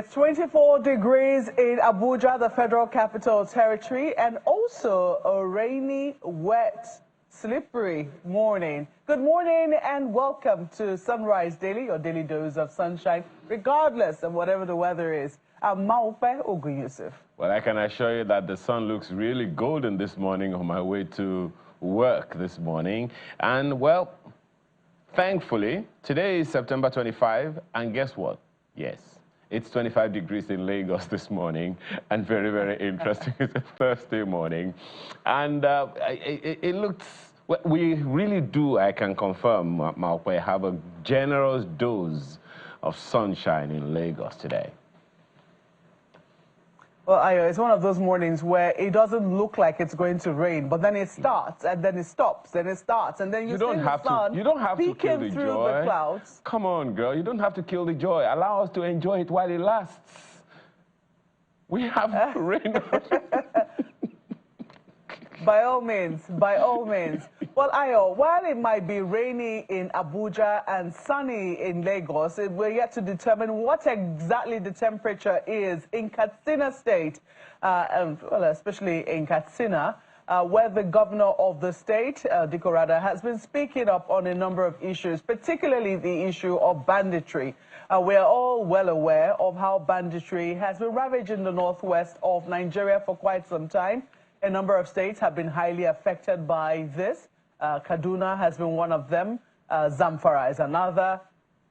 It's 24 degrees in Abuja, the Federal Capital Territory, and also a rainy, wet, slippery morning. Good morning and welcome to Sunrise Daily, your daily dose of sunshine, regardless of whatever the weather is. I'm Ogoni. Well, I can assure you that the sun looks really golden this morning on my way to work this morning. And, well, thankfully, today is September 25, and guess what? Yes. It's 25 degrees in Lagos this morning, and very, very interesting. It's a Thursday morning. And it looks, well, we really do, I can confirm, Maupe, have a generous dose of sunshine in Lagos today. Well, Ayo, it's one of those mornings where it doesn't look like it's going to rain, but then it starts, and then it stops, and it starts, and then you see the sun you don't have to kill the through joy. the clouds. Come on, girl. You don't have to kill the joy. Allow us to enjoy it while it lasts. We have rain. By all means, by all means. Well, Ayo, while it might be rainy in Abuja and sunny in Lagos, we're yet to determine what exactly the temperature is in Katsina State, and well, especially in Katsina, where the governor of the state, Dikorada, has been speaking up on a number of issues, particularly the issue of banditry. We're all well aware of how banditry has been ravaging the northwest of Nigeria for quite some time. A number of states have been highly affected by this. Kaduna has been one of them. Zamfara is another.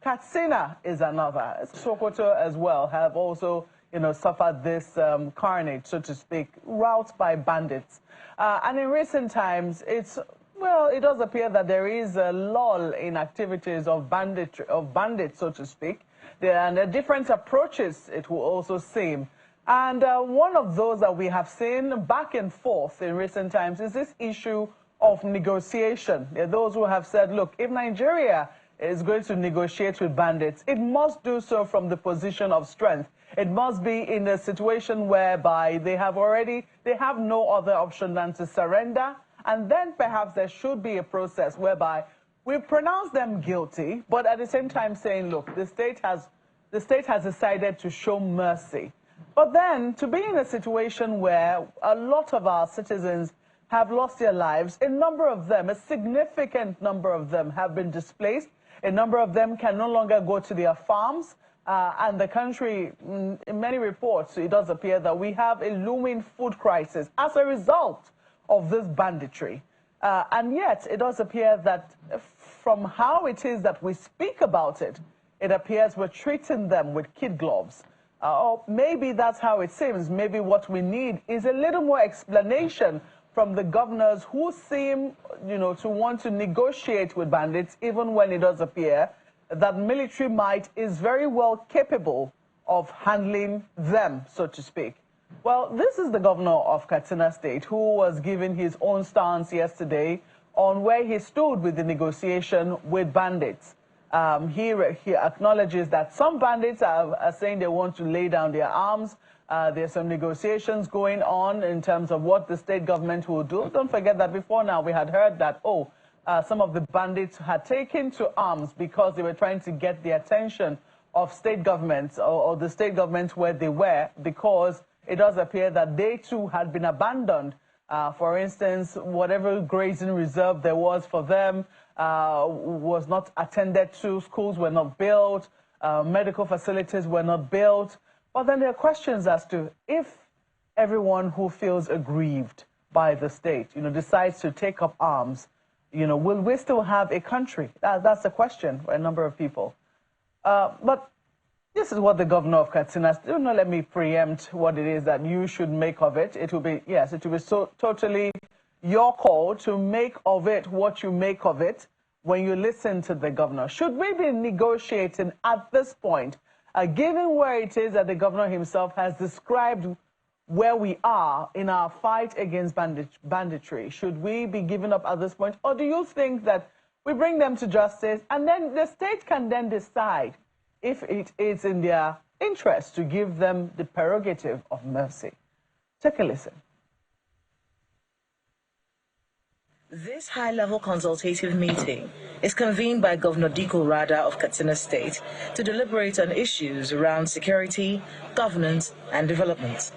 Katsina is another. Sokoto as well have also, suffered this carnage, so to speak, wrought by bandits. And in recent times, it does appear that there is a lull in activities of bandits, so to speak. And there are different approaches, it will also seem. And one of those that we have seen back and forth in recent times is this issue of negotiation. There are those who have said, look, if Nigeria is going to negotiate with bandits, it must do so from the position of strength. It must be in a situation whereby they have no other option than to surrender. And then perhaps there should be a process whereby we pronounce them guilty, but at the same time saying, look, the state has decided to show mercy. But then, to be in a situation where a lot of our citizens have lost their lives, a number of them, a significant number of them have been displaced, a number of them can no longer go to their farms, and the country, in many reports, it does appear that we have a looming food crisis as a result of this banditry. And yet, it does appear that from how it is that we speak about it, it appears we're treating them with kid gloves. Or maybe that's how it seems. Maybe what we need is a little more explanation from the governors who seem, to want to negotiate with bandits, even when it does appear that military might is very well capable of handling them, so to speak. Well, this is the governor of Katsina State who was giving his own stance yesterday on where he stood with the negotiation with bandits. He acknowledges that some bandits are saying they want to lay down their arms. There's some negotiations going on in terms of what the state government will do. Don't forget that before now we had heard that, some of the bandits had taken to arms because they were trying to get the attention of state governments or the state governments where they were, because it does appear that they too had been abandoned. For instance, whatever grazing reserve there was for them was not attended to, schools were not built, medical facilities were not built. But then there are questions as to if everyone who feels aggrieved by the state, decides to take up arms, will we still have a country? That's the question for a number of people. But this is what the governor of Katsina, do not let me preempt what it is that you should make of it. It will be, yes, it will be totally your call to make of it what you make of it when you listen to the governor. Should we be negotiating at this point, given where it is that the governor himself has described where we are in our fight against banditry? Should we be giving up at this point? Or do you think that we bring them to justice and then the state can then decide if it is in their interest to give them the prerogative of mercy? Take a listen. This high-level consultative meeting is convened by Governor Diko Rada of Katsina State to deliberate on issues around security, governance, and development.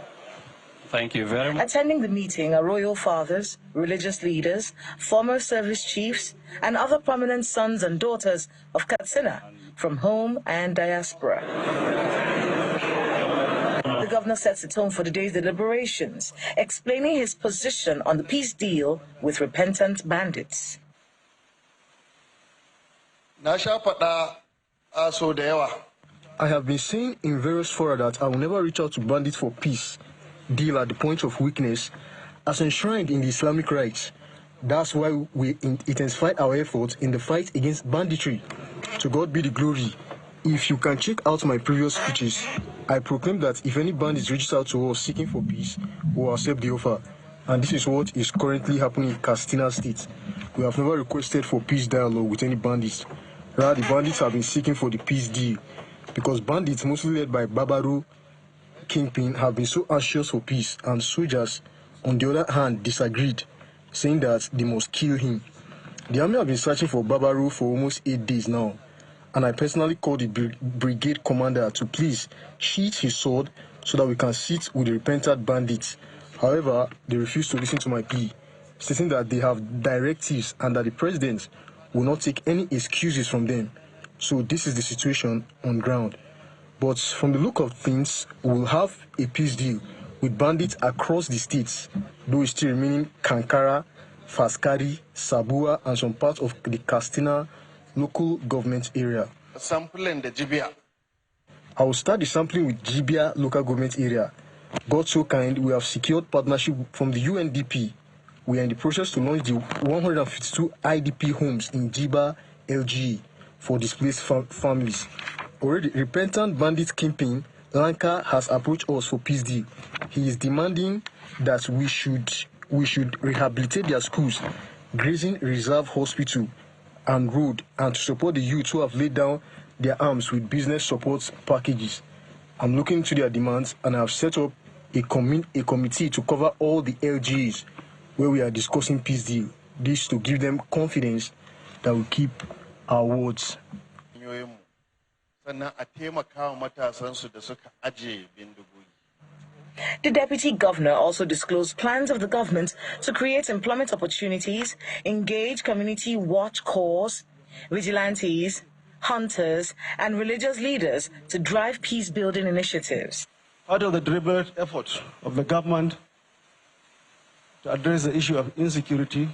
Thank you very much. Attending the meeting are royal fathers, religious leaders, former service chiefs, and other prominent sons and daughters of Katsina from home and diaspora. The governor sets the tone for the day's deliberations, explaining his position on the peace deal with repentant bandits. I have been saying in various fora that I will never reach out to bandits for peace deal at the point of weakness as enshrined in the Islamic rights. That's why we intensified our efforts in the fight against banditry. To God be the glory. If you can check out my previous speeches, I proclaim that if any bandits reaches out to us seeking for peace, we will accept the offer. And this is what is currently happening in Katsina State. We have never requested for peace dialogue with any bandits. Rather, the bandits have been seeking for the peace deal because bandits, mostly led by Babaru Kingpin, have been so anxious for peace, and soldiers, on the other hand, disagreed, saying that they must kill him. The army have been searching for Babaru for almost 8 days now, and I personally called the brigade commander to please sheath his sword so that we can sit with the repentant bandits. However, they refused to listen to my plea, stating that they have directives and that the president will not take any excuses from them. So this is the situation on ground. But from the look of things, we'll have a peace deal with bandits across the states, though it's still remaining Kankara, Faskari, Sabua, and some parts of the Katsina local government area. Sampling the Jibia. I will start the sampling with Jibia local government area. God so kind, we have secured partnership from the UNDP. We are in the process to launch the 152 IDP homes in Jiba, LGA for displaced families. Already, repentant bandit Kingpin Lanka has approached us for peace deal. He is demanding that we should rehabilitate their schools, grazing reserve hospital and road, and to support the youth who have laid down their arms with business support packages. I'm looking into their demands, and I have set up a committee to cover all the LGAs where we are discussing peace deal. This to give them confidence that we keep our words. The deputy governor also disclosed plans of the government to create employment opportunities, engage community watch corps, vigilantes, hunters, and religious leaders to drive peace-building initiatives. Part of the deliberate effort of the government to address the issue of insecurity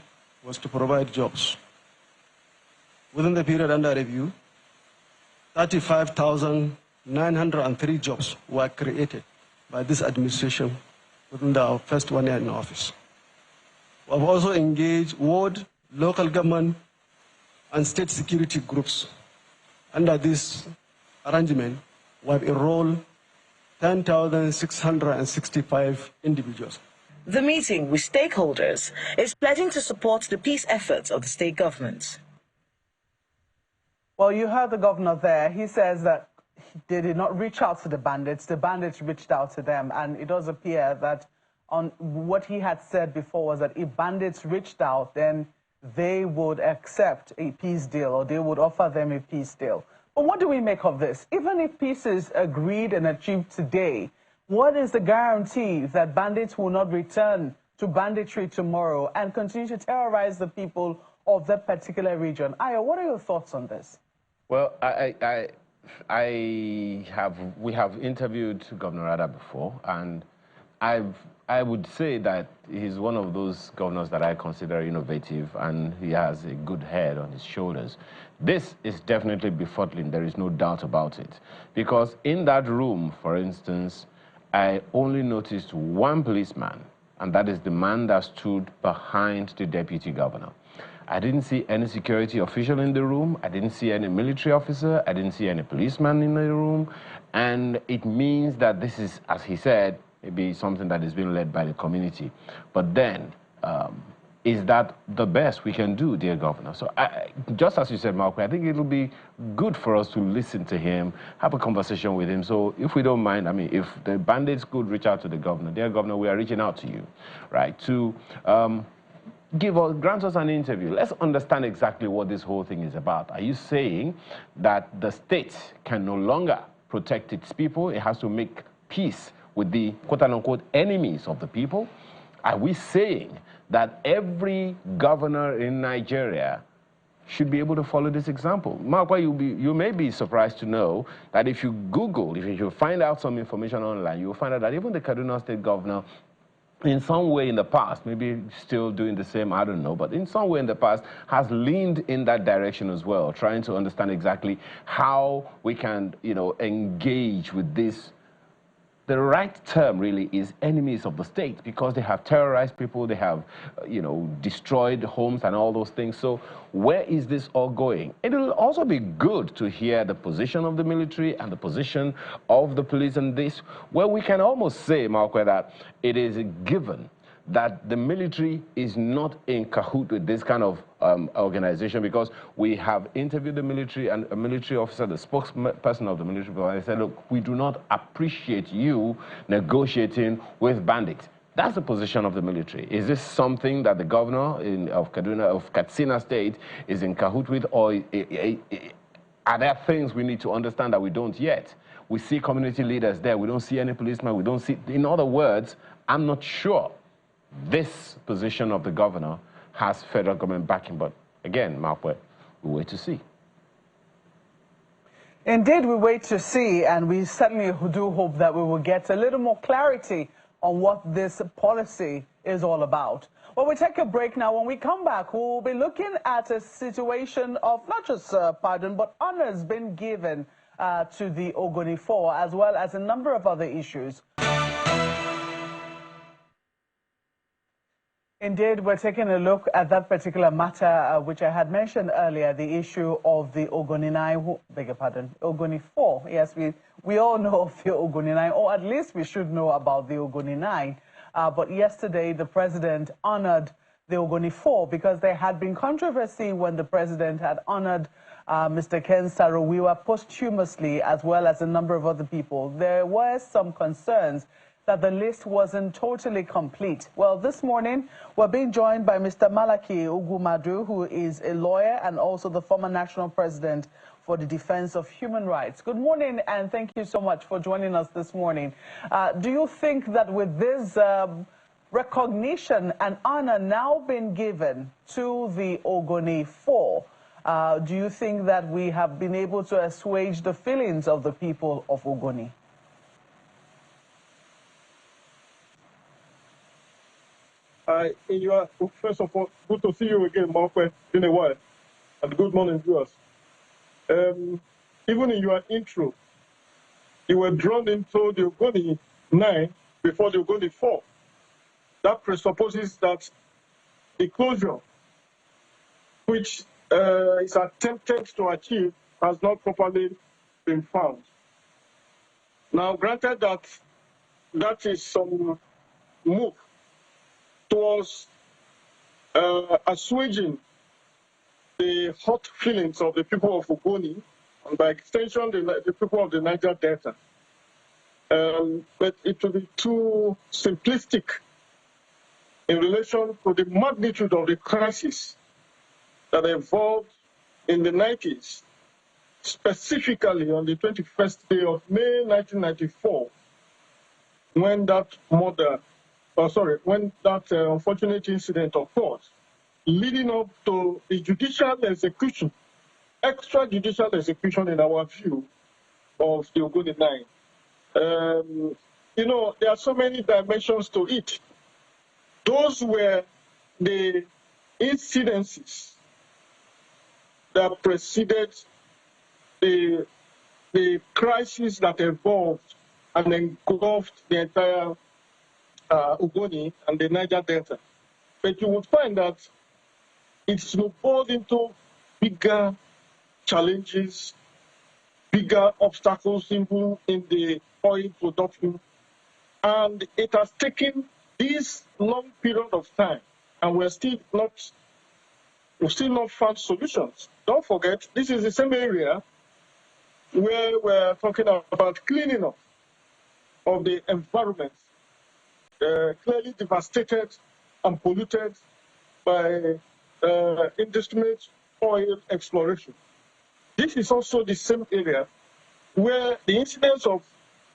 was to provide jobs. Within the period under review, 35,903 jobs were created by this administration within our first 1 year in office. We have also engaged ward, local government, and state security groups. Under this arrangement, we have enrolled 10,665 individuals. The meeting with stakeholders is pledging to support the peace efforts of the state government. Well, you heard the governor there. He says that they did not reach out to the bandits reached out to them. And it does appear that on what he had said before was that if bandits reached out, then they would accept a peace deal, or they would offer them a peace deal. But what do we make of this? Even if peace is agreed and achieved today, what is the guarantee that bandits will not return to banditry tomorrow and continue to terrorize the people of that particular region? Ayo, what are your thoughts on this? Well, we have interviewed Governor Rada before, and I would say that he's one of those governors that I consider innovative, and he has a good head on his shoulders. This is definitely befuddling, there is no doubt about it. Because in that room, for instance, I only noticed one policeman, and that is the man that stood behind the deputy governor. I didn't see any security official in the room. I didn't see any military officer. I didn't see any policeman in the room. And it means that this is, as he said, maybe something that is being led by the community. But then, is that the best we can do, dear governor? So just as you said, Mark, I think it'll be good for us to listen to him, have a conversation with him. So if we don't mind, I mean, if the bandits could reach out to the governor, dear governor, we are reaching out to you, right, to grant us an interview. Let's understand exactly what this whole thing is about. Are you saying that the state can no longer protect its people? It has to make peace with the quote-unquote enemies of the people? Are we saying that every governor in Nigeria should be able to follow this example? Mark, you may be surprised to know that if you Google, if you find out some information online, you'll find out that even the Kaduna State governor, in some way in the past, maybe still doing the same, I don't know, but in some way in the past has leaned in that direction as well, trying to understand exactly how we can, engage with this. The right term really is enemies of the state, because they have terrorized people, they have, destroyed homes and all those things. So where is this all going? It will also be good to hear the position of the military and the position of the police in this, where we can almost say, Marco, that it is a given that the military is not in cahoot with this kind of organization, because we have interviewed the military and a military officer, the spokesperson of the military, and they said, look, we do not appreciate you negotiating with bandits. That's the position of the military. Is this something that the governor of Katsina State is in cahoot with, or are there things we need to understand that we don't yet? We see community leaders there. We don't see any policemen. We don't see, in other words, I'm not sure this position of the governor has federal government backing. But again, Mark, we wait to see. Indeed, we wait to see, and we certainly do hope that we will get a little more clarity on what this policy is all about. Well, we take a break now. When we come back, we'll be looking at a situation of not just pardon, but honors being given to the Ogoni 4, as well as a number of other issues. Indeed, we're taking a look at that particular matter, which I had mentioned earlier, the issue of the Ogoni 9, Ogoni 4. Yes, we all know of the Ogoni 9, or at least we should know about the Ogoni 9. But yesterday, the president honored the Ogoni 4 because there had been controversy when the president had honored Mr. Ken Saro-Wiwa posthumously, as well as a number of other people. There were some concerns that the list wasn't totally complete. Well, this morning, we're being joined by Mr. Malaki Ugumadu, who is a lawyer and also the former national president for the defense of human rights. Good morning, and thank you so much for joining us this morning. Do you think that with this recognition and honor now being given to the Ogoni 4, do you think that we have been able to assuage the feelings of the people of Ogoni? First of all, good to see you again, Mark, in a while, and good morning, viewers. Even in your intro, you were drawn into the Ogoni 9 before the Ogoni 4. That presupposes that the closure which is attempted to achieve has not properly been found. Now, granted that that is some move towards assuaging the hot feelings of the people of Ogoni, and by extension, the people of the Niger Delta. But it will be too simplistic in relation to the magnitude of the crisis that evolved in the 90s, specifically on the 21st day of May 1994, when that unfortunate incident occurred, leading up to the judicial execution, extrajudicial execution in our view, of the Ogoni 9. There are so many dimensions to it. Those were the incidences that preceded the crisis that evolved and engulfed the entire Ogoni and the Niger Delta. But you would find that it snowballed into bigger challenges, bigger obstacles even in the oil production. And it has taken this long period of time, and we've still not found solutions. Don't forget, this is the same area where we're talking about cleaning up of the environment, clearly devastated and polluted by indiscriminate oil exploration. This is also the same area where the incidents of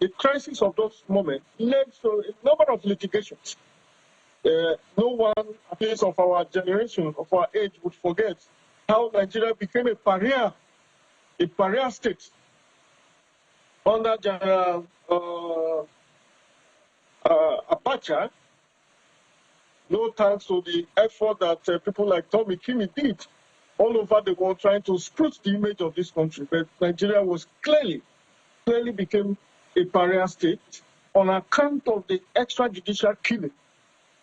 the crisis of those moments led to a number of litigations. No one, at least of our generation, of our age, would forget how Nigeria became a pariah state under General Abacha. No thanks to the effort that people like Tommy Kimi did all over the world trying to spruce the image of this country. But Nigeria was clearly became a pariah state on account of the extrajudicial killing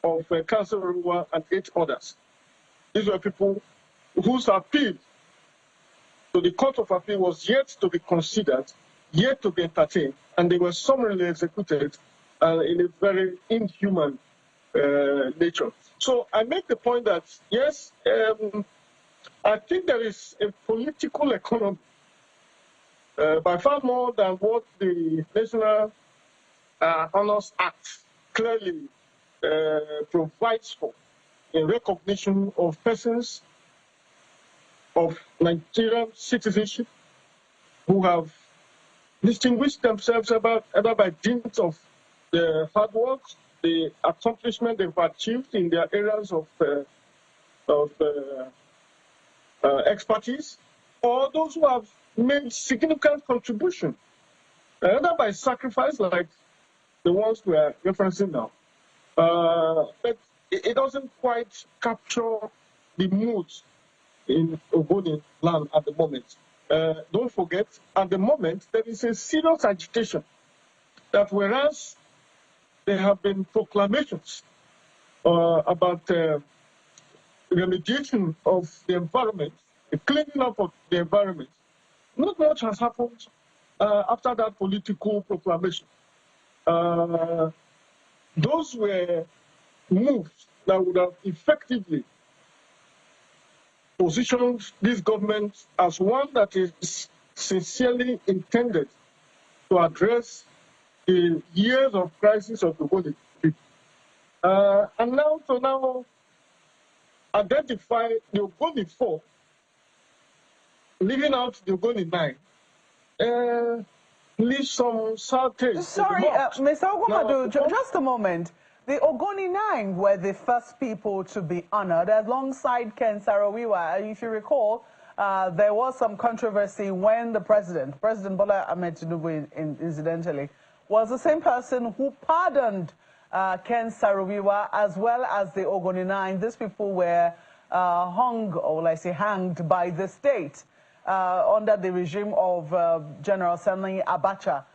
of Katsina and 8 others. These were people whose appeal to the Court of Appeal was yet to be considered, yet to be entertained, and they were summarily executed in a very inhuman nature. So I make the point that, yes, I think there is a political economy by far more than what the National Honors Act clearly provides for in recognition of persons of Nigerian citizenship who have distinguished themselves either by dint of their hard work, the accomplishment they've achieved in their areas of expertise, or those who have made significant contribution, either by sacrifice like the ones we are referencing now. But it doesn't quite capture the mood in Ogoni land at the moment. Don't forget, at the moment, there is a serious agitation that whereas there have been proclamations about remediation of the environment, the cleaning up of the environment, not much has happened after that political proclamation. Those were moves that would have effectively positioned this government as one that is sincerely intended to address the years of crisis of the Ogoni people. And now to identify the Ogoni 4, leaving out the Ogoni 9, leaves some sad taste. Sorry, Mr. Ogumadu, just a moment. The Ogoni 9 were the first people to be honored alongside Ken Saro-Wiwa. If you recall, there was some controversy when the President Bola Ahmed Tinubu, incidentally, was the same person who pardoned Ken Saro-Wiwa as well as the Ogoni 9. These people were hung, or will I say hanged, by the state under the regime of General Sani Abacha.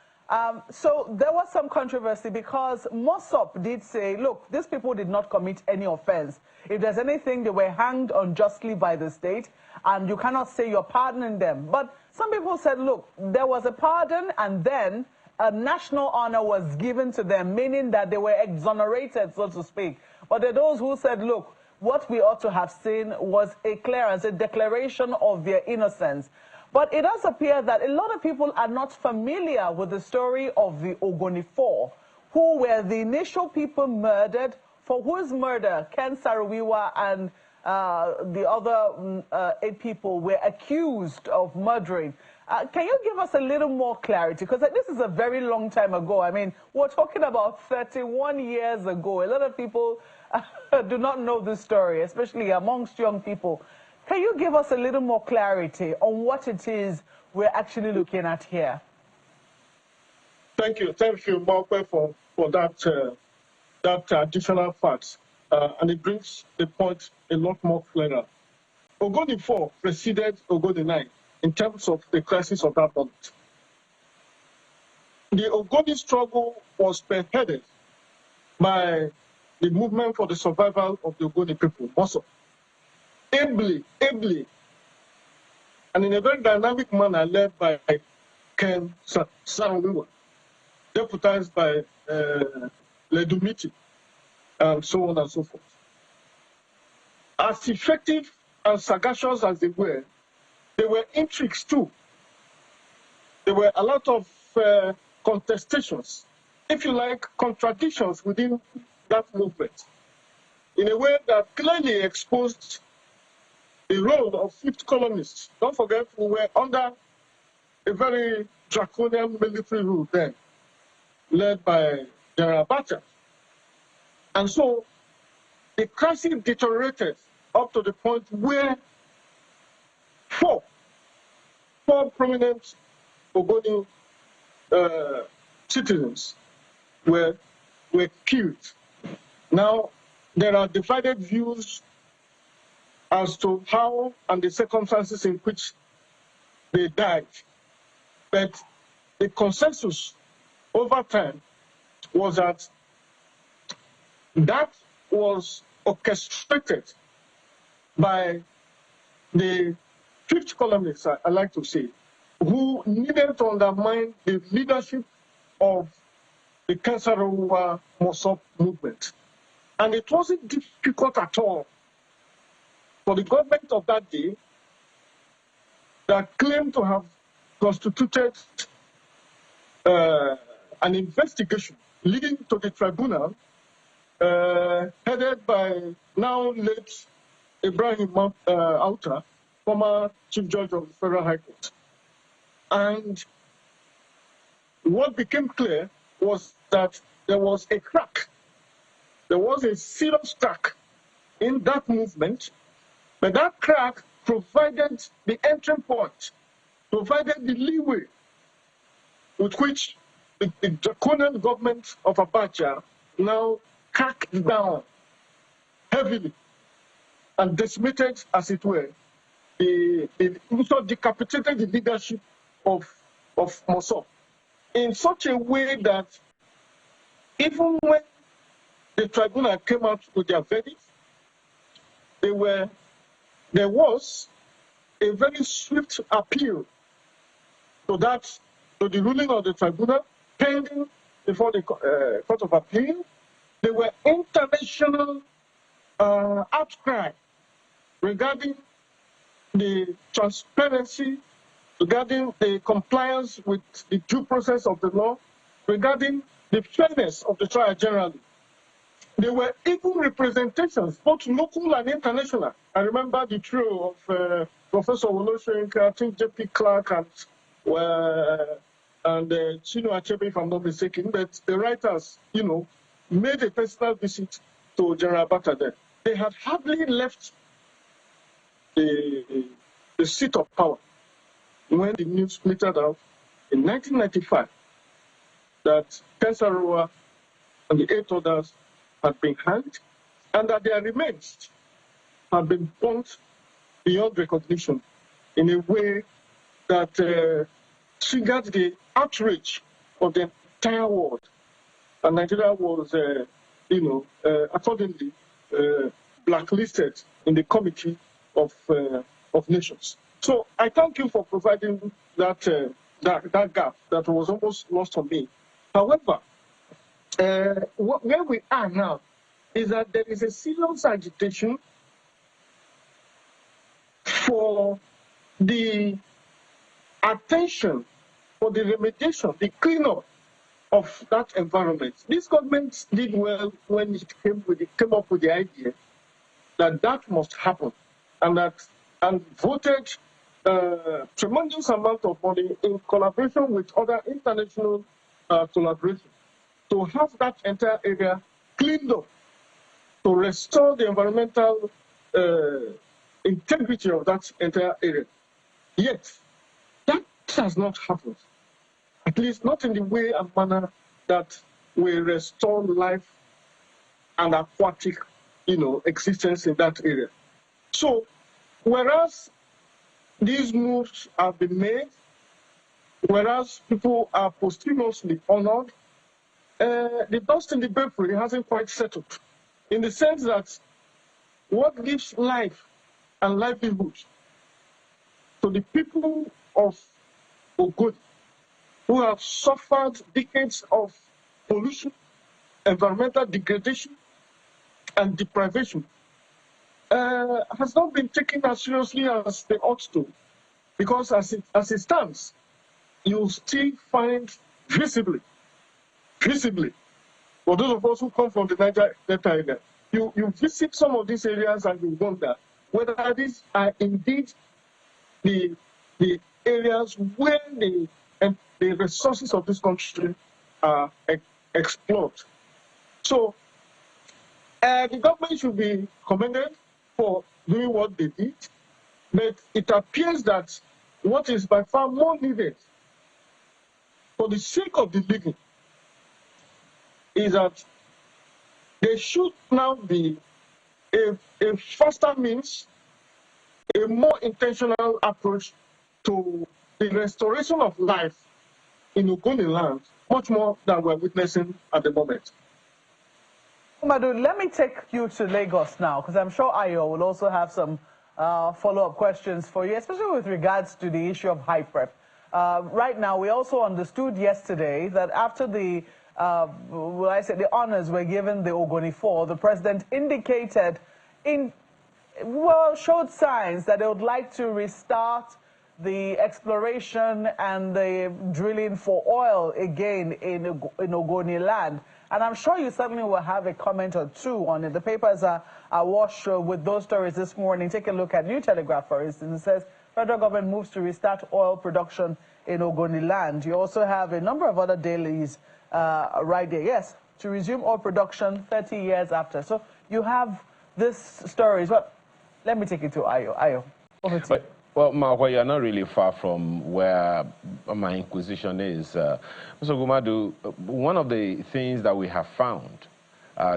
So there was some controversy because Mossop did say, look, these people did not commit any offense. If there's anything, they were hanged unjustly by the state, and you cannot say you're pardoning them. But some people said, look, there was a pardon, and then a national honor was given to them, meaning that they were exonerated, so to speak. But there are those who said, look, what we ought to have seen was a clearance, a declaration of their innocence. But it does appear that a lot of people are not familiar with the story of the Ogoni 4, who were the initial people murdered, for whose murder Ken Saro-Wiwa and the other 8 people were accused of murdering. Can you give us a little more clarity? Because this is a very long time ago. I mean, we're talking about 31 years ago. A lot of people do not know this story, especially amongst young people. Can you give us a little more clarity on what it is we're actually looking at here? Thank you, Mark, for that additional facts, and it brings the point a lot more clearer. Ogoni 4 preceded Ogoni 9 in terms of the crisis of that moment. The Ogoni struggle was spearheaded by the movement for the survival of the Ogoni people, also ably, and in a very dynamic manner led by Ken Saro-Wiwa, deputized by Ledumiti, and so on and so forth. As effective and sagacious as they were intrigues too. There were a lot of contestations, if you like, contradictions within that movement. in a way that clearly exposed the role of fifth colonists. Don't forget, we were under a very draconian military rule then, led by General Abacha. And so the crisis deteriorated up to the point where four prominent Ogoni citizens were killed. Now, there are divided views as to how and the circumstances in which they died. But the consensus over time was that that was orchestrated by the fifth columnists, I like to say, who needed to undermine the leadership of the Katsina Mosop movement. And it wasn't difficult at all for the government of that day that claimed to have constituted an investigation leading to the tribunal headed by now late Ibrahim Auta, former Chief Judge of the Federal High Court. And what became clear was that there was a crack. There was a serious crack in that movement, but that crack provided the entry point, provided the leeway with which the draconian government of Abacha now cracked down heavily and decimated, as it were, also decapitated the leadership of Mosop in such a way that even when the tribunal came out with their verdict, there was a very swift appeal to the ruling of the tribunal pending before the Court of Appeal. There were international outcry regarding the transparency, regarding the compliance with the due process of the law, regarding the fairness of the trial generally. There were even representations, both local and international. I remember the trio of Professor Woloshenka, I think J.P. Clark, and Chino Achebe, if I'm not mistaken, but the writers, made a personal visit to General Abacha there. They had hardly left the seat of power when the news glittered out in 1995 that Katsina and the 8 others had been hanged and that their remains had been burnt beyond recognition in a way that triggered the outrage of the entire world. And Nigeria was, accordingly blacklisted in the Committee of Nations. So I thank you for providing that gap that was almost lost on me. However, where we are now is that there is a serious agitation for the attention, for the remediation, the cleanup of that environment. This government did well when it came up with the idea that that must happen, and voted tremendous amount of money in collaboration with other international collaboration to have that entire area cleaned up, to restore the environmental integrity of that entire area. Yet, that has not happened, at least not in the way and manner that will restore life and aquatic, existence in that area. So, whereas these moves have been made, whereas people are posthumously honored, the dust in the belfry hasn't quite settled, in the sense that what gives life and livelihood to the people of Ogoni, who have suffered decades of pollution, environmental degradation, and deprivation, has not been taken as seriously as they ought to, because as it stands, you still find visibly, for those of us who come from the Niger Delta area, you visit some of these areas and you wonder whether these are indeed the areas where the resources of this country are explored. So the government should be commended for doing what they did, but it appears that what is by far more needed for the sake of the living is that there should now be a faster means, a more intentional approach to the restoration of life in Ogoni land, much more than we're witnessing at the moment. Madu, let me take you to Lagos now, because I'm sure Ayo will also have some follow-up questions for you, especially with regards to the issue of high prep. Right now, we also understood yesterday that after the the honors were given the Ogoni 4, the president indicated showed signs that they would like to restart the exploration and the drilling for oil again in Ogoni land. And I'm sure you certainly will have a comment or two on it. The papers are awash with those stories this morning. Take a look at New Telegraph, for instance. It says, federal government moves to restart oil production in Ogoni land. You also have a number of other dailies right there. Yes, to resume oil production 30 years after. So you have this stories. Well, let me take it to Ayo. Ayo, over to you. Well, Marwa, you're not really far from where my inquisition is. Mr. Gumadu, one of the things that we have found,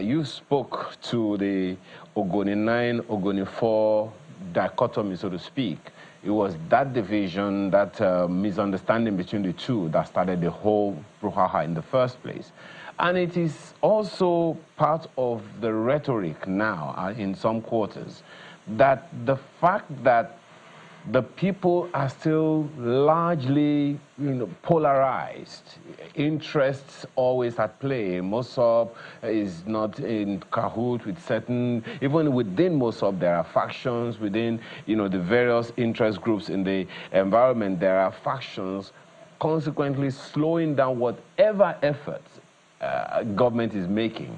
you spoke to the Ogoni 9, Ogoni 4 dichotomy, so to speak. It was that division, that misunderstanding between the two that started the whole brouhaha in the first place. And it is also part of the rhetoric now in some quarters that the fact that the people are still largely, polarized. Interests always at play. Mossop is not in cahoot with certain, even within Mossop, there are factions within, the various interest groups in the environment. There are factions consequently slowing down whatever efforts government is making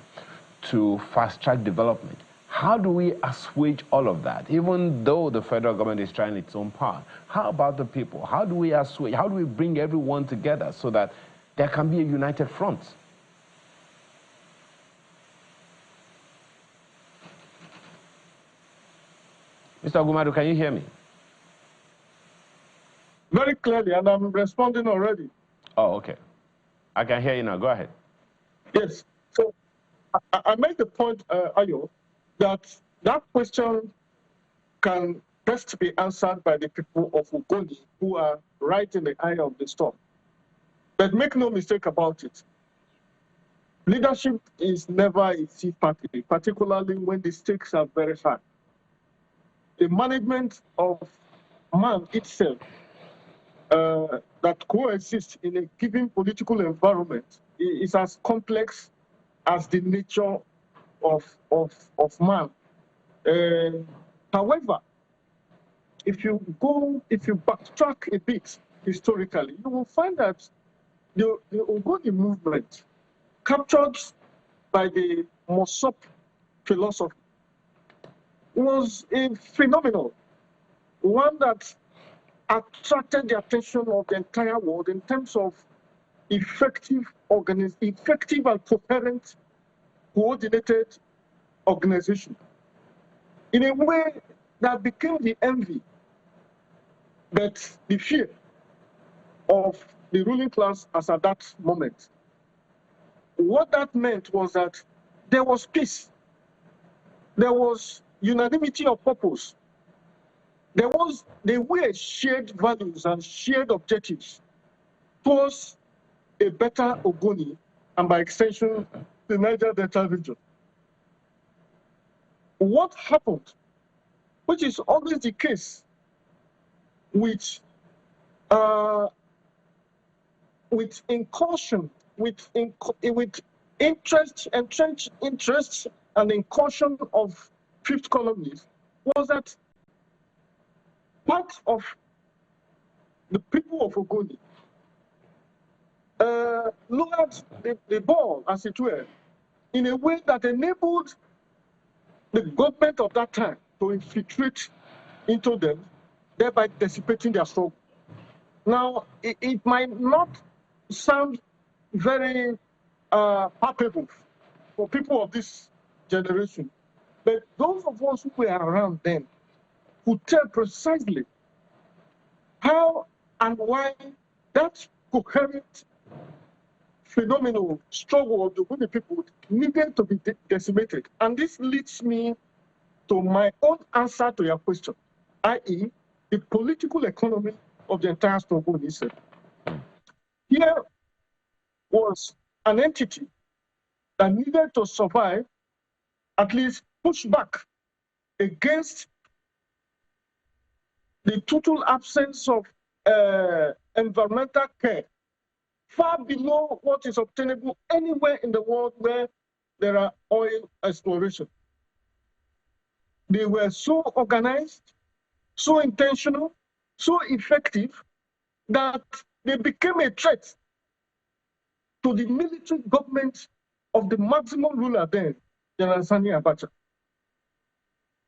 to fast-track development. How do we assuage all of that, even though the federal government is trying its own part? How about the people? How do we assuage? How do we bring everyone together so that there can be a united front? Mr. Gumadu, can you hear me? Very clearly, and I'm responding already. Oh, okay. I can hear you now. Go ahead. Yes. So I made the point, Ayo, that question can best be answered by the people of Ogoni who are right in the eye of the storm. But make no mistake about it. Leadership is never a easy party, particularly when the stakes are very high. The management of man itself that coexists in a given political environment is as complex as the nature of man. However, if you backtrack a bit historically, you will find that the Ogoni movement, captured by the Mossop philosophy, was a phenomenon, one that attracted the attention of the entire world in terms of effective and coherent, coordinated organization, in a way that became the envy, but the fear of the ruling class as at that moment. What that meant was that there was peace, there was unanimity of purpose, there were shared values and shared objectives towards a better Ogoni, and by extension, the Niger Delta region. What happened, which is always the case with incursion, with entrenched interests and incursion of fifth colonies, was that part of the people of Ogoni lowered the ball, as it were, in a way that enabled the government of that time to infiltrate into them, thereby dissipating their struggle. Now, it might not sound very palpable for people of this generation, but those of us who were around then could tell precisely how and why that coherent phenomenal struggle of the Ogoni people needed to be decimated. And this leads me to my own answer to your question, i.e., the political economy of the entire struggle itself. Here was an entity that needed to survive, at least push back against the total absence of environmental care, far below what is obtainable anywhere in the world where there are oil exploration. They were so organized, so intentional, so effective that they became a threat to the military government of the maximum ruler then, General Sani Abacha.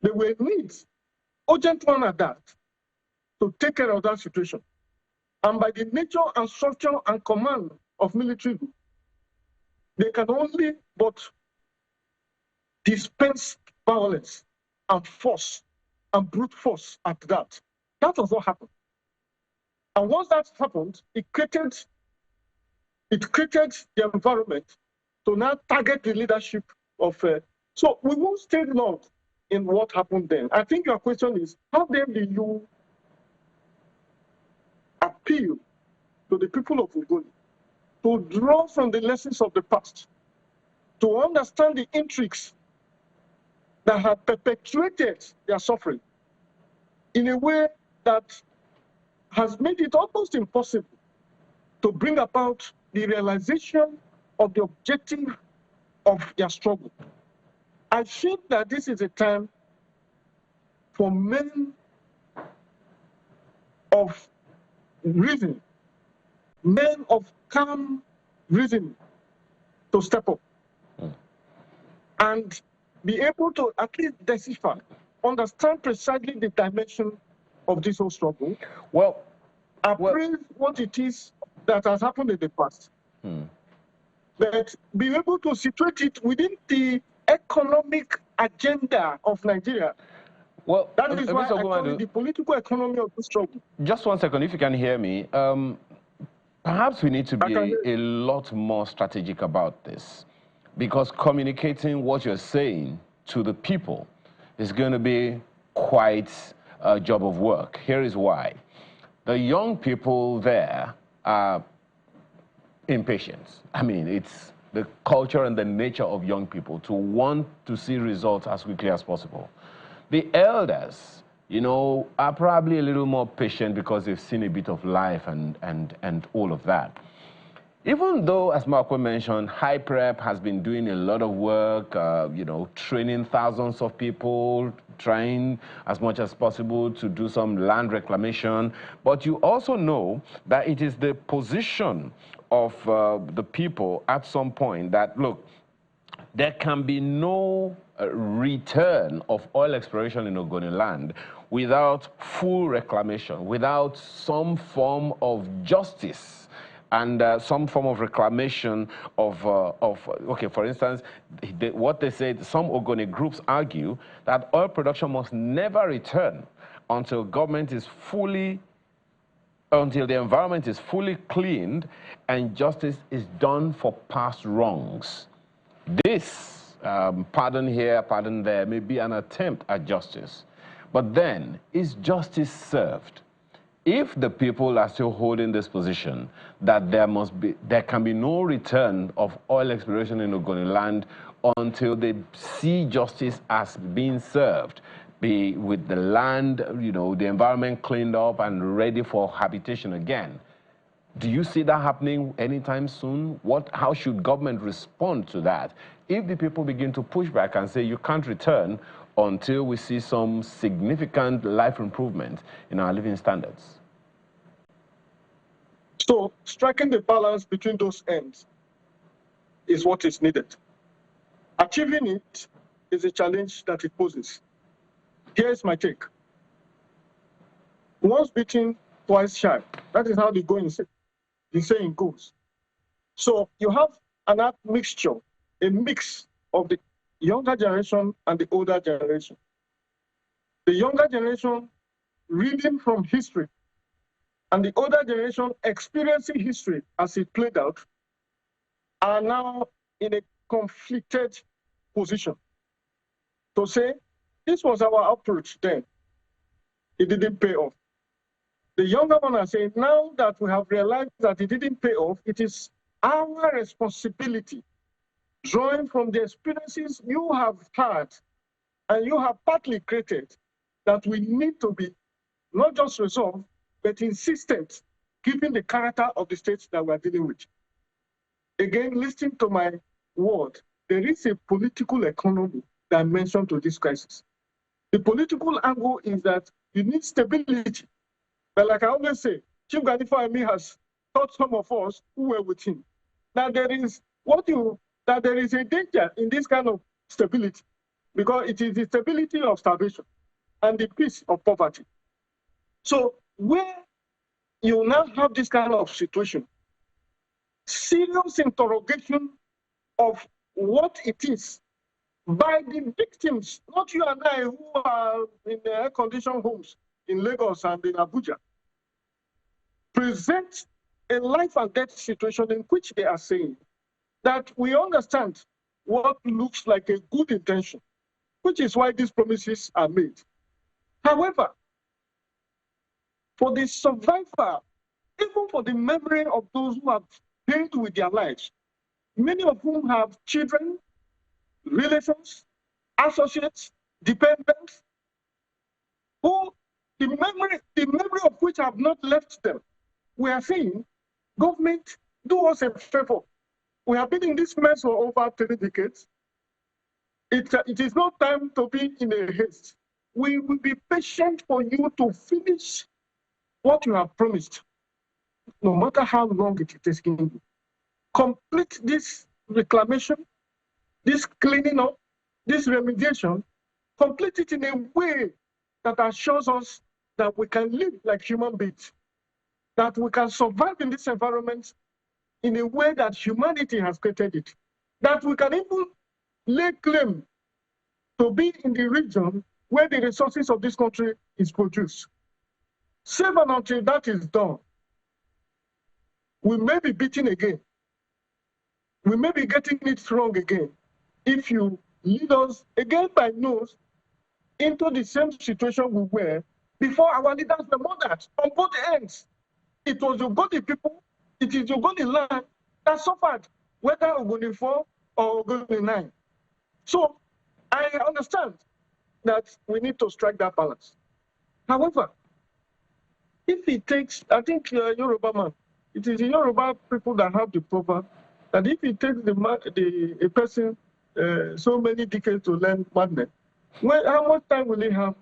There were needs, urgent one at that, to take care of that situation. And by the nature and structure and command of military, they can only but dispense violence and force and brute force at that. That was what happened. And once that happened, it created the environment to now target the leadership of. So we won't stay long in what happened then. I think your question is, how then do you appeal to the people of Ogoni to draw from the lessons of the past, to understand the intrigues that have perpetuated their suffering in a way that has made it almost impossible to bring about the realization of the objective of their struggle. I think that this is a time for men of reason, men of calm reason, to step up and be able to at least decipher, understand precisely the dimension of this whole struggle. Well, appraise what it is that has happened in the past, but be able to situate it within the economic agenda of Nigeria. Well, that is why I call it the political economy of the struggle. Just 1 second, if you can hear me. Perhaps we need to be a lot more strategic about this, because communicating what you're saying to the people is going to be quite a job of work. Here is why. The young people there are impatient. I mean, it's the culture and the nature of young people to want to see results as quickly as possible. The elders, you know, are probably a little more patient because they've seen a bit of life and all of that. Even though, as Marco mentioned, High Prep has been doing a lot of work, you know, training thousands of people, trying as much as possible to do some land reclamation. But you also know that it is the position of the people at some point that, look, there can be no return of oil exploration in Ogoni land without full reclamation, without some form of justice and some form of reclamation of okay, for instance, what they say, some Ogoni groups argue that oil production must never return until government is fully, until the environment is fully cleaned and justice is done for past wrongs. This, pardon here, pardon there, may be an attempt at justice. But then, is justice served? If the people are still holding this position that there can be no return of oil exploration in Ogoni land until they see justice as being served, be with the land, you know, the environment cleaned up and ready for habitation again. Do you see that happening anytime soon? How should government respond to that? If the people begin to push back and say you can't return until we see some significant life improvement in our living standards. So striking the balance between those ends is what is needed. Achieving it is a challenge that it poses. Here's my take. Once bitten, twice shy. That is how the saying goes. So you have an admixture, a mix of the younger generation and the older generation. The younger generation reading from history and the older generation experiencing history as it played out are now in a conflicted position to say, this was our approach then. It didn't pay off. The younger one are saying, now that we have realized that it didn't pay off, it is our responsibility, drawing from the experiences you have had and you have partly created, that we need to be not just resolved, but insistent, keeping the character of the states that we are dealing with. Again, listening to my word, there is a political economy dimension to this crisis. The political angle is that you need stability. But like I always say, Chief Ganifa has taught some of us who were with him that there is a danger in this kind of stability, because it is the stability of starvation and the peace of poverty. So where you now have this kind of situation, serious interrogation of what it is by the victims, not you and I who are in the air-conditioned homes in Lagos and in Abuja, present a life and death situation in which they are saying that we understand what looks like a good intention, which is why these promises are made. However, for the survivor, even for the memory of those who have paid with their lives, many of whom have children, relations, associates, dependents, who the memory of which have not left them. We are saying, government, do us a favor. We have been in this mess for over 3 decades. It is not time to be in a haste. We will be patient for you to finish what you have promised, no matter how long it is taking you. Complete this reclamation, this cleaning up, this remediation, complete it in a way that assures us that we can live like human beings, that we can survive in this environment in a way that humanity has created it, that we can even lay claim to be in the region where the resources of this country is produced. Save and until that is done, we may be beaten again. We may be getting it wrong again if you lead us again by nose into the same situation we were before our leaders were murdered on both ends. It was Ogoni people, it is Ogoni land that suffered, whether Ogoni 4 or Ogoni 9. So I understand that we need to strike that balance. However, if it takes, I think Yoruba man, it is the Yoruba people that have the proverb that if it takes a person so many decades to learn madness, how much time will he have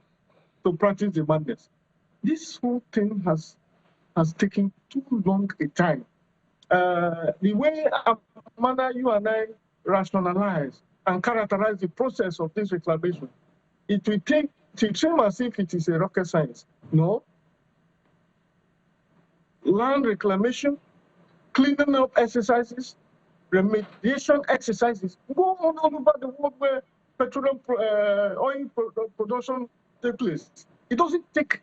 to practice the madness? This whole thing has taken too long a time. The way Amanda, you and I rationalize and characterize the process of this reclamation, it will seem as if it is a rocket science. No. Land reclamation, cleaning up exercises, remediation exercises go on all over the world where petroleum oil production takes place. It doesn't take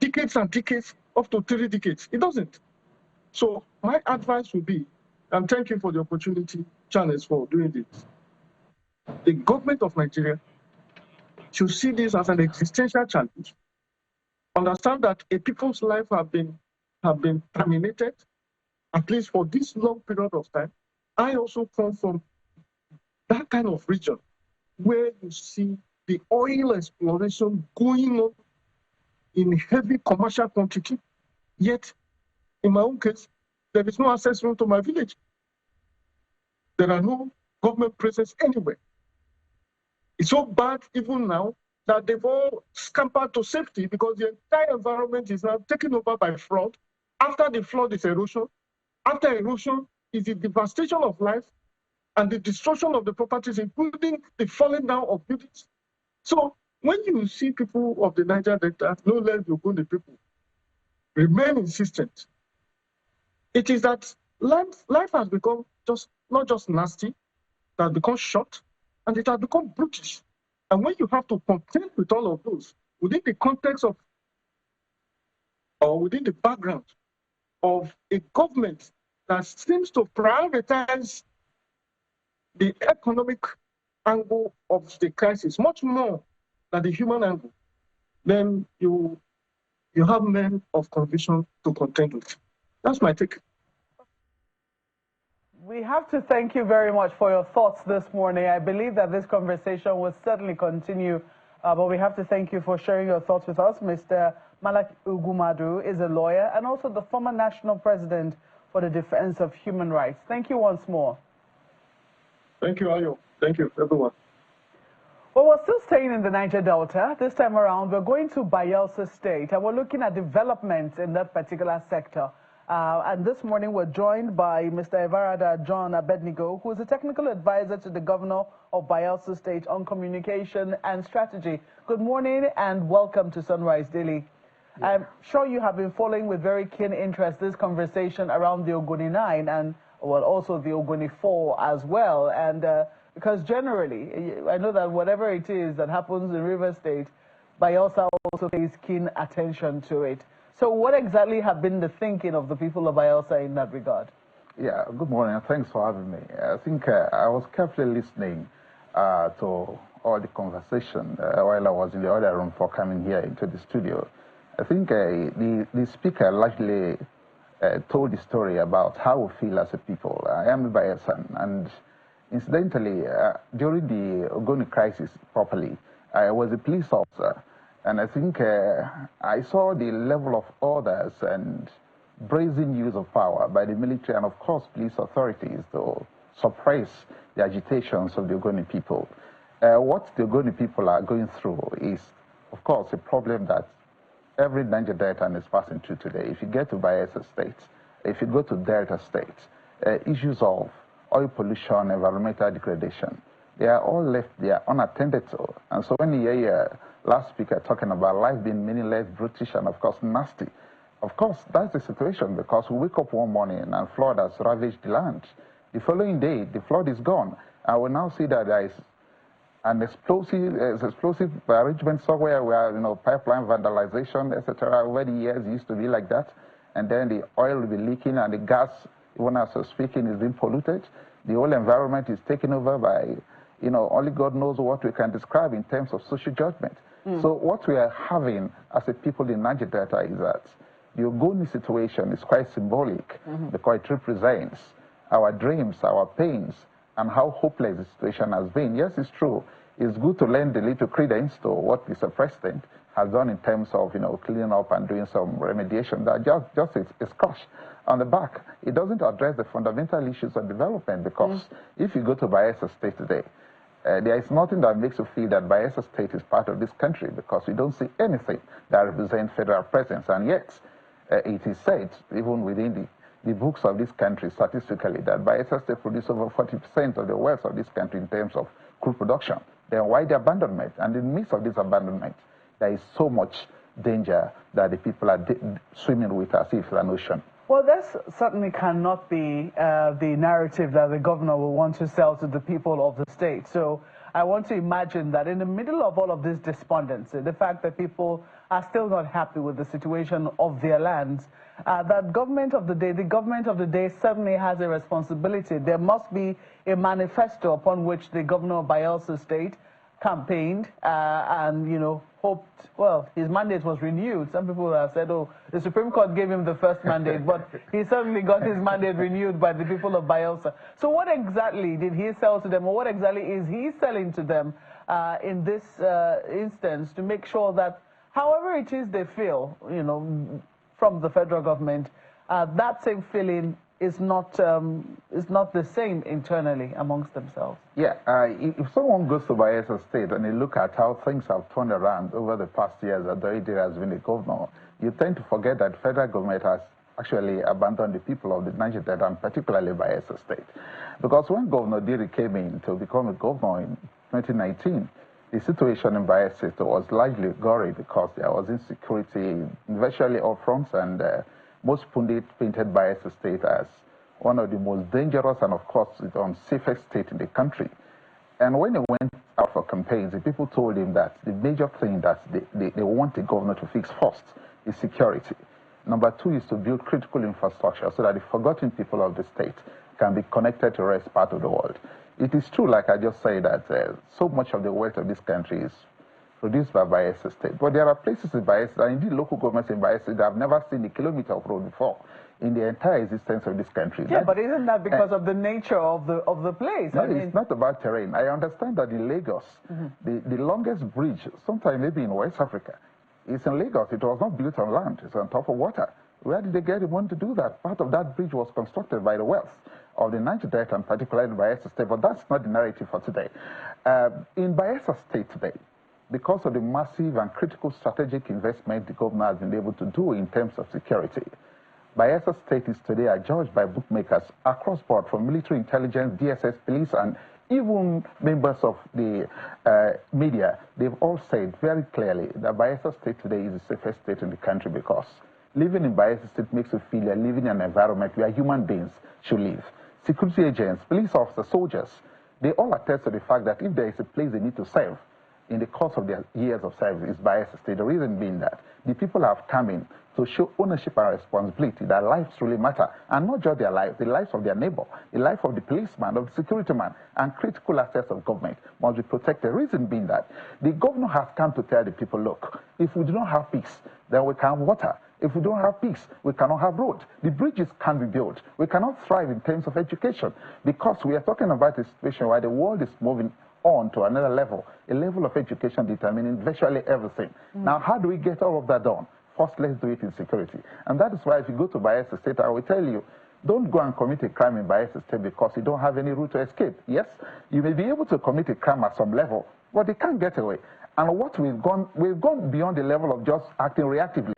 decades and decades, up to 3 decades. It doesn't. So my advice would be, and thank you for the opportunity, Charles, for doing this. The government of Nigeria should see this as an existential challenge. Understand that a people's life have been terminated, at least for this long period of time. I also come from that kind of region where you see the oil exploration going on in heavy commercial quantity, yet in my own case, there is no access road to my village. There are no government presence anywhere. It's so bad even now that they've all scampered to safety because the entire environment is now taken over by flood. After the flood is erosion. After erosion is the devastation of life. and the destruction of the properties, including the falling down of buildings. So when you see people of the Niger Delta, no less the Ogoni people, remain insistent, it is that life has become not just nasty, it has become short, and it has become brutish. And when you have to contend with all of those within the context of, or within the background of a government that seems to prioritize the economic angle of the crisis much more than the human angle, then you have men of conviction to contend with. That's my take. We have to thank you very much for your thoughts this morning. I believe that this conversation will certainly continue, but we have to thank you for sharing your thoughts with us. Mr. Malak Ugumadu is a lawyer and also the former national president for the defense of human rights. Thank you once more. Thank you, Ayo. Thank you, everyone. Well, we're still staying in the Niger Delta. This time around, we're going to Bayelsa State, and we're looking at developments in that particular sector. And this morning, we're joined by Mr. Evarada John Abednego, who is a technical advisor to the governor of Bayelsa State on communication and strategy. Good morning and welcome to Sunrise Daily. I'm sure you have been following with very keen interest this conversation around the Ogoni 9 and, well, also the Ogoni 4 as well. And because generally, I know that whatever it is that happens in River State, Bayelsa also pays keen attention to it. So what exactly have been the thinking of the people of Bayelsa in that regard? Yeah, good morning, and thanks for having me. I think I was carefully listening to all the conversation while I was in the other room for coming here into the studio. I think the speaker largely told the story about how we feel as a people. I am a Bayelsan, and incidentally, during the Ogoni crisis properly, I was a police officer. And I think I saw the level of orders and brazen use of power by the military and, of course, police authorities to suppress the agitations of the Ogoni people. What the Ogoni people are going through is, of course, a problem that every Niger Delta is passing through today. If you get to Bayelsa State, if you go to Delta State, issues of oil pollution, environmental degradation, they are all left there unattended to. And so when you hear last speaker talking about life being meaningless, brutish, and of course nasty, of course that's the situation, because we wake up one morning and flood has ravaged the land. The following day, the flood is gone, and we now see that there is an explosive arrangement somewhere where, pipeline vandalization, etc. Over the years, it used to be like that, and then the oil will be leaking and the gas, even as we're speaking, is being polluted. The whole environment is taken over by, only God knows what we can describe in terms of social judgment. So what we are having as a people in Niger Delta is that the Ogoni situation is quite symbolic because it represents our dreams, our pains, and how hopeless the situation has been. Yes, it's true. It's good to lend a little credence to what Mr. President has done in terms of, cleaning up and doing some remediation. That just is a scotch on the back. It doesn't address the fundamental issues of development, because if you go to Bayelsa State today, there is nothing that makes you feel that Bayelsa State is part of this country, because we don't see anything that represents federal presence. And yet, it is said, even within the books of this country, statistically, that Bayelsa State produces over 40% of the wealth of this country in terms of crude production. Then why the abandonment? And in the midst of this abandonment, there is so much danger that the people are swimming with as if an ocean. Well, this certainly cannot be the narrative that the governor will want to sell to the people of the state. So I want to imagine that in the middle of all of this despondency, the fact that people are still not happy with the situation of their lands, that government of the day certainly has a responsibility. There must be a manifesto upon which the governor of Bayelsa State campaigned and, hoped, well, his mandate was renewed. Some people have said, oh, the Supreme Court gave him the first mandate, but he certainly got his mandate renewed by the people of Bayelsa. So what exactly did he sell to them, or what exactly is he selling to them in this instance to make sure that however it is they feel, from the federal government, that same feeling is not the same internally amongst themselves? Yeah, if someone goes to Bayelsa State and you look at how things have turned around over the past years that Doide has been a governor, you tend to forget that federal government has actually abandon the people of the Niger Delta, and particularly Bayelsa State. Because when Governor Diri came in to become a governor in 2019, the situation in Bayelsa State was largely gory because there was insecurity in virtually all fronts, and most pundits painted Bayelsa State as one of the most dangerous and, of course, the unsafest state in the country. And when he went out for campaigns, the people told him that the major thing that they want the governor to fix first is security. Number two is to build critical infrastructure so that the forgotten people of the state can be connected to the rest part of the world. It is true, like I just said, that so much of the wealth of this country is produced by Bayelsa State. But there are places in Bayelsa, and indeed local governments in Bayelsa, that have never seen a kilometer of road before in the entire existence of this country. Yeah, but isn't that because of the nature of the place? No, it's not about terrain. I understand that in Lagos, the longest bridge, sometime maybe in West Africa, is in Lagos. It was not built on land. It's on top of water. Where did they get the money to do that? Part of that bridge was constructed by the wealth of the Niger Delta, and particularly Bayelsa State. But that's not the narrative for today. In Bayelsa State today, because of the massive and critical strategic investment the governor has been able to do in terms of security, Bayelsa State is today adjudged by bookmakers across board, from military intelligence, DSS, police, and even members of the media. They've all said very clearly that Bayelsa State today is the safest state in the country, because living in Bayelsa State makes you feel you're living in an environment where human beings should live. Security agents, police officers, soldiers, they all attest to the fact that if there is a place they need to serve in the course of their years of service, it's Bayelsa State. The reason being that the people have come in to show ownership and responsibility, that lives really matter, and not just their lives, the lives of their neighbor, the life of the policeman, of the security man, and critical assets of government must be protected. The reason being that the governor has come to tell the people, look, if we do not have peace, then we can't have water. If we don't have peace, we cannot have road. The bridges can't be built. We cannot thrive in terms of education, because we are talking about a situation where the world is moving on to another level, a level of education determining virtually everything. Now, how do we get all of that done? First, let's do it in security. And that is why if you go to Bayelsa State, I will tell you, don't go and commit a crime in Bayelsa State because you don't have any route to escape. Yes, you may be able to commit a crime at some level, but they can't get away. And what we've gone beyond the level of just acting reactively.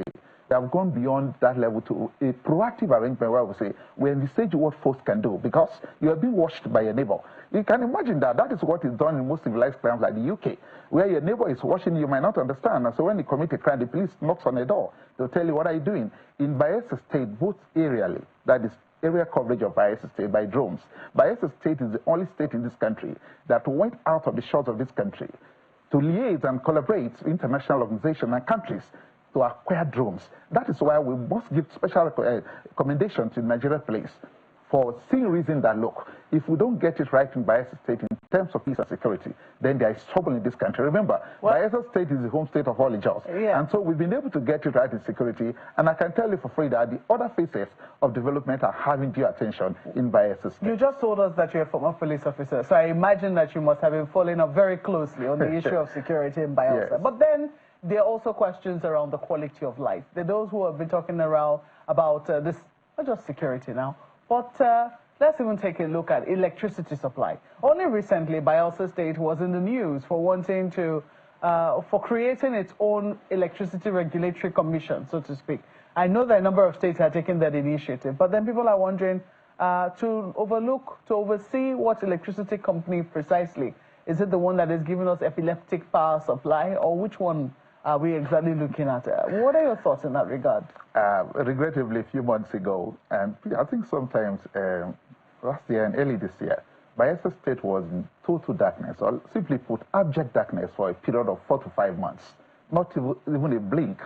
We have gone beyond that level to a proactive arrangement where we say, we envisage what force can do, because you are being watched by your neighbor. You can imagine that. That is what is done in most civilized crimes like the UK, where your neighbor is watching you, might not understand. And so when you commit a crime, the police knocks on the door. They'll tell you, what are you doing? In Bayelsa State, both aerially, that is area coverage of Bayelsa State by drones. Bayelsa State is the only state in this country that went out of the shores of this country to liaise and collaborate with international organizations and countries to acquire drones. That is why we must give special commendation to Nigeria Police for seeing reason that, look, if we don't get it right in Bayelsa State in terms of peace and security, then there is trouble in this country. Remember, Bayelsa State is the home state of all Ijaws. And so we've been able to get it right in security, and I can tell you for free that the other phases of development are having due attention in Bayelsa State. You just told us that you're a former police officer, so I imagine that you must have been following up very closely on the issue of security in Bayelsa. Yes. But then there are also questions around the quality of life. There are those who have been talking around about this, not just security now, but let's even take a look at electricity supply. Only recently, Bayelsa State was in the news for wanting to, for creating its own electricity regulatory commission, so to speak. I know that a number of states are taking that initiative, but then people are wondering to oversee what electricity company precisely? Is it the one that is giving us epileptic power supply, or which one are we exactly looking at? What are your thoughts in that regard? Regrettably, a few months ago, and I think sometimes last year and early this year, Bayelsa State was in total darkness, or simply put, abject darkness for a period of 4 to 5 months. Not even a blink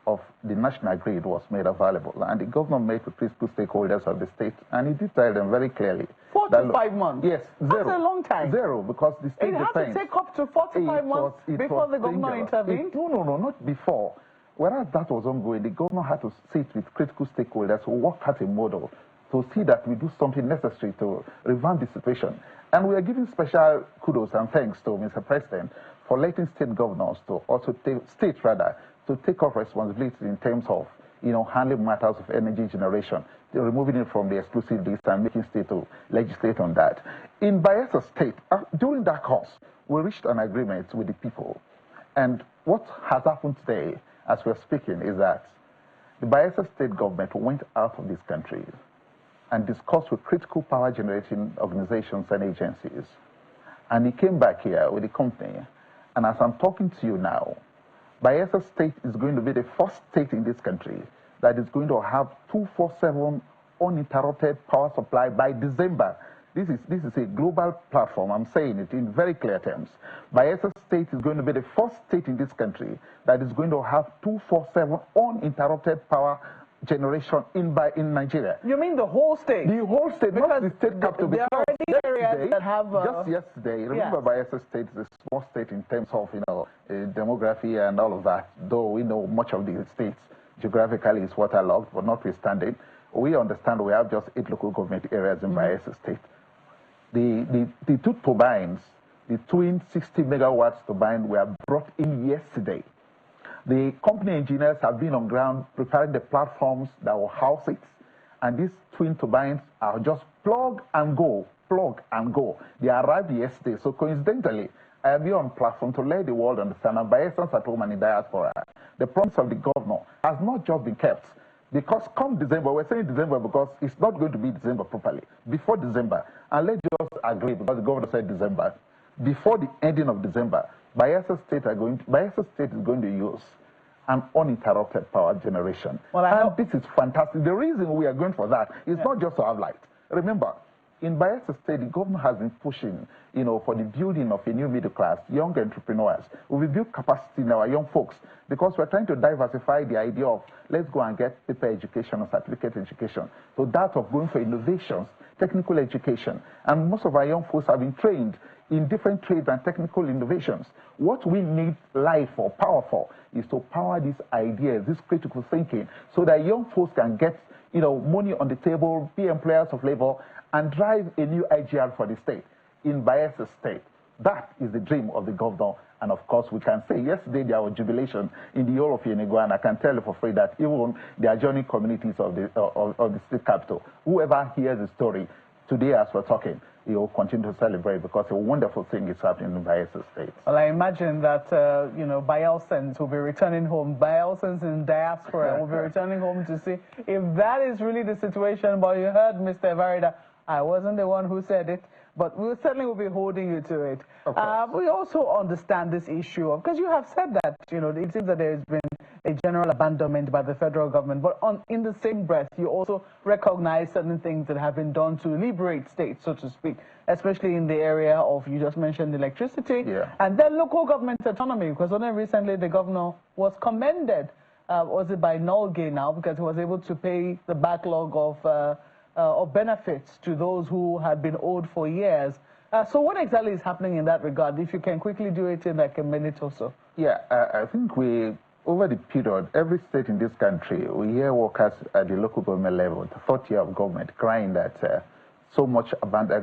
of the national grid was made available. And the governor met with critical stakeholders of the state, and he did tell them very clearly. 4 to 5 months? Yes, zero. That's a long time. Zero, because the state It had to take up to 4 to 5 months before the governor intervened? No, not before. Whereas that was ongoing, the governor had to sit with critical stakeholders who worked out a model to see that we do something necessary to revamp the situation. And we are giving special kudos and thanks to Mr. President for letting state governors to also to take up responsibility in terms of, handling matters of energy generation, removing it from the exclusive list and making state to legislate on that. In Bayelsa State, during that course, we reached an agreement with the people. And what has happened today, as we're speaking, is that the Bayelsa state government went out of this country and discussed with critical power generating organizations and agencies. And he came back here with the company. And as I'm talking to you now, Bayelsa state is going to be the first state in this country that is going to have 24/7 uninterrupted power supply by December. This is a global platform. I'm saying it in very clear terms. Bayelsa state is going to be the first state in this country that is going to have 24/7 uninterrupted power generation in Nigeria. You mean the whole state? The whole state, because not the state capital. There are already areas that have... just yesterday, remember Bayelsa state is a small state in terms of, demography and all of that, though we know much of the states geographically is waterlogged, but notwithstanding, we understand we have just 8 local government areas in Bayelsa state. The 2 turbines, the twin 60 megawatts turbine were brought in yesterday. The company engineers have been on ground preparing the platforms that will house it, and these twin turbines are just plug and go. They arrived yesterday, so coincidentally, I am here on platform to let the world understand that Bayelsans at home and in diaspora, the promise of the governor has not just been kept. Because come December, we're saying December because it's not going to be December properly. Before December, and let's just agree because the governor said December, before the ending of December, Bayelsa state is going to use an uninterrupted power generation. Well, and this is fantastic. The reason we are going for that is not just to have light. Remember, in Bayelsa state, the government has been pushing, for the building of a new middle class, young entrepreneurs. We will build capacity in our young folks because we're trying to diversify the idea of let's go and get paper education or certificate education to that of going for innovations, technical education. And most of our young folks have been trained in different trades and technical innovations. What we need life for, power for, is to power these ideas, this critical thinking, so that young folks can get, money on the table, be employers of labor, and drive a new IGR for the state in Bayelsa state. That is the dream of the governor. And of course, we can say yesterday there was jubilation in the whole of Yenego, and I can tell you for free that even the adjoining communities of the state capital, whoever hears the story today as we're talking, he will continue to celebrate because a wonderful thing is happening in Bayelsa state. Well, I imagine that, Bayelsans will be returning home. Bayelsans in diaspora will be returning home to see if that is really the situation. But you heard Mr. Evarida, I wasn't the one who said it, but we certainly will be holding you to it. We also understand this issue of, because you have said that, it seems that there has been a general abandonment by the federal government, but in the same breath, you also recognize certain things that have been done to liberate states, so to speak, especially in the area of, you just mentioned electricity, and then local government autonomy, because only recently the governor was commended, was it by Nolge now, because he was able to pay the backlog of benefits to those who had been owed for years. So what exactly is happening in that regard? If you can quickly do it in like a minute or so. Yeah, I think over the period, every state in this country, we hear workers at the local government level, the 4th year of government, crying that so much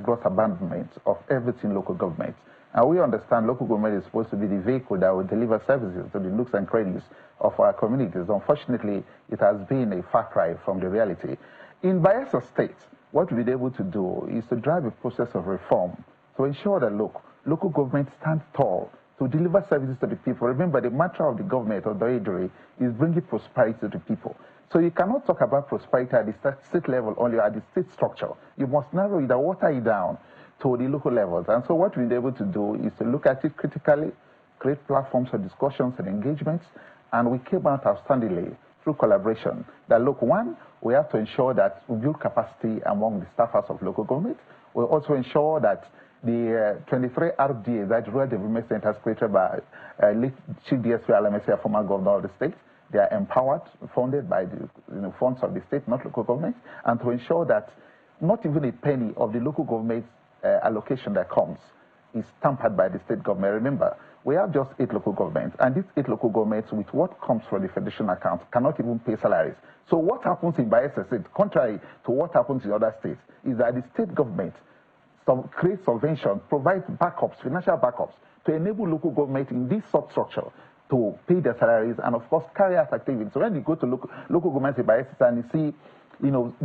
gross abandonment of everything local government. And we understand local government is supposed to be the vehicle that will deliver services to the nooks and crannies of our communities. Unfortunately, it has been a far cry from the reality. In Bayelsa state, what we've been able to do is to drive a process of reform to ensure that, local government stands tall to deliver services to the people. Remember, the mantra of the government of the Idri is bringing prosperity to the people. So you cannot talk about prosperity at the state level only, at the state structure. You must narrow it, water it down to the local levels. And so what we've been able to do is to look at it critically, create platforms for discussions and engagements, and we came out outstandingly through collaboration that, one, we have to ensure that we build capacity among the staffers of local government. We also ensure that the 23 RDA, that Rural Development Centers created by Chief DSP Alamesi, former governor of the state, they are empowered, funded by the funds of the state, not local government, and to ensure that not even a penny of the local government's allocation that comes is tampered by the state government. Remember, we have just 8 local governments, and these 8 local governments, with what comes from the federation account, cannot even pay salaries. So what happens in Bayelsa state, contrary to what happens in other states, is that the state government creates subventions, provides backups, financial backups, to enable local government in this substructure to pay their salaries and, of course, carry out activities. So when you go to local governments in Bayelsa and you see,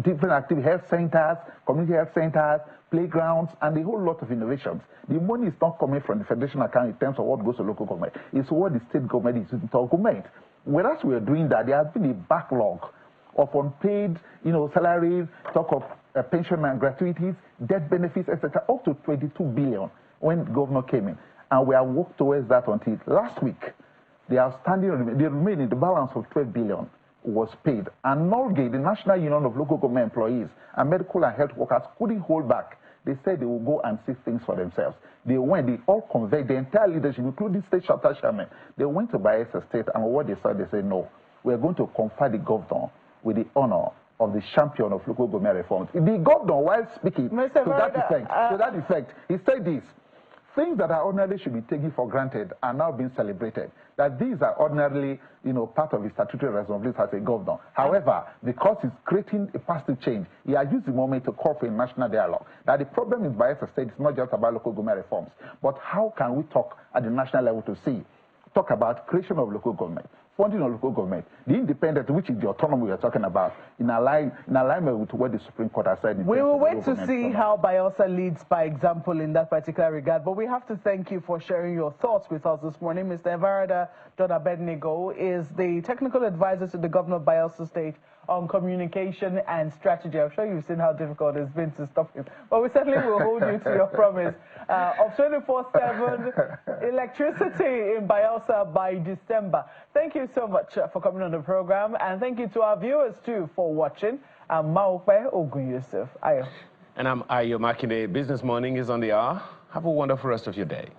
different active health centers, community health centers, playgrounds, and a whole lot of innovations. The money is not coming from the federation account in terms of what goes to local government. It's what the state government is using to augment. Whereas we are doing that, there has been a backlog of unpaid, salaries, talk of pension and gratuities, debt benefits, etc., up to 22 billion when the governor came in. And we have worked towards that until last week. The remaining, the balance of 12 billion was paid. And NOLGA, the National Union of Local Government Employees and Medical and Health Workers, couldn't hold back. They said they will go and see things for themselves. They went, they all conveyed, the entire leadership, including state chapter chairman. They went to Bayelsa State, and what they said, they said, no, we're going to confer the governor with the honor of the champion of local government reforms. The governor, while speaking to that effect, he said this: things that are ordinarily should be taken for granted are now being celebrated. That these are ordinarily, part of his statutory responsibilities as a governor. However, because he's creating a positive change, he has used the moment to call for a national dialogue. That the problem in Bayelsa State is not just about local government reforms, but how can we talk at the national level to talk about creation of local government, funding of local government, the independent, which is the autonomy we are talking about, in alignment with what the Supreme Court has said. We will wait to see how Bayelsa leads by example in that particular regard, but we have to thank you for sharing your thoughts with us this morning. Mr. Evarada John Abednego is the technical advisor to the governor of Bayelsa State on communication and strategy. I'm sure you've seen how difficult it's been to stop him, but we certainly will hold you to your promise of 24/7 electricity in Bayelsa by December. Thank you so much for coming on the program, and thank you to our viewers too for watching. I'm Maokwe Ogoni. And I'm Ayo Makinde. Business Morning is on the hour. Have a wonderful rest of your day.